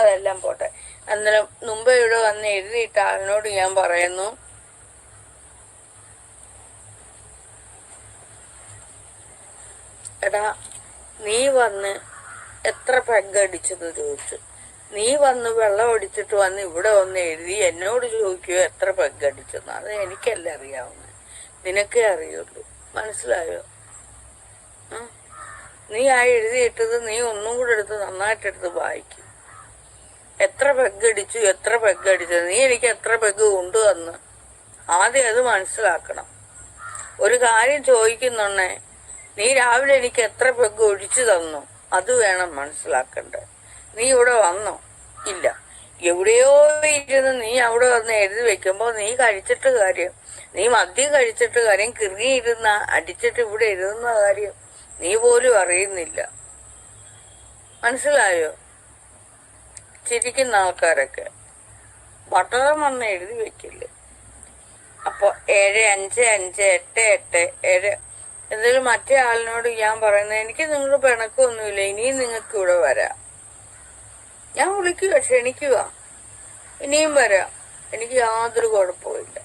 അതെല്ലാം പോട്ടെ. അന്നേരം മുമ്പ് ഇവിടെ വന്ന് എഴുതിയിട്ട ആളിനോട് ഞാൻ പറയുന്നു, എടാ നീ വന്ന് എത്ര പെഗടിച്ചെന്ന് ചോദിച്ചു. നീ വന്ന് വെള്ളം അടിച്ചിട്ട് വന്ന് ഇവിടെ വന്ന് എഴുതി എന്നോട് ചോദിക്കുകയോ എത്ര പെഗടിച്ചെന്ന്. അത് എനിക്കല്ല അറിയാവുന്നത്, നിനക്കേ അറിയുള്ളൂ. മനസ്സിലായോ? നീ ആ എഴുതിയിട്ടത് നീ ഒന്നും കൂടെ എടുത്ത് നന്നായിട്ടെടുത്ത് വായിക്കും. എത്ര പെഗടിച്ചു, എത്ര പെഗടിച്ചത്, നീ എനിക്ക് എത്ര പെഗ് കൊണ്ടുവന്ന് ആദ്യം അത് മനസ്സിലാക്കണം. ഒരു കാര്യം ചോദിക്കുന്നുണ്ടേ, നീ രാവിലെ എനിക്ക് എത്ര പെഗ് ഒഴിച്ചു തന്നു, അത് വേണം മനസ്സിലാക്കണ്ടേ. നീ ഇവിടെ വന്നോ? ഇല്ല. എവിടെയോ ഇരുന്ന് നീ അവിടെ വന്ന് എഴുതി വെക്കുമ്പോ നീ കഴിച്ചിട്ട് കാര്യം, നീ മദ്യം കഴിച്ചിട്ട് കാര്യം, കിറിയിരുന്ന അടിച്ചിട്ട് ഇവിടെ എഴുതുന്ന കാര്യം നീ പോലും അറിയുന്നില്ല. മനസ്സിലായോ? ചിരിക്കുന്ന ആൾക്കാരൊക്കെ വട്ടകം വന്ന് എഴുതി വെക്കില്ലേ. അപ്പൊ 7, 5, 5, 8, 8, 7 എന്തായാലും മറ്റേ ആളിനോട് ഞാൻ പറയുന്നത്, എനിക്ക് നിങ്ങളുടെ പിണക്കൊന്നുമില്ല, ഇനിയും നിങ്ങൾക്ക് ഇവിടെ വരാം. ഞാൻ വിളിക്കുക, ക്ഷണിക്കുക, ഇനിയും വരാം, എനിക്ക് യാതൊരു കുഴപ്പമില്ല.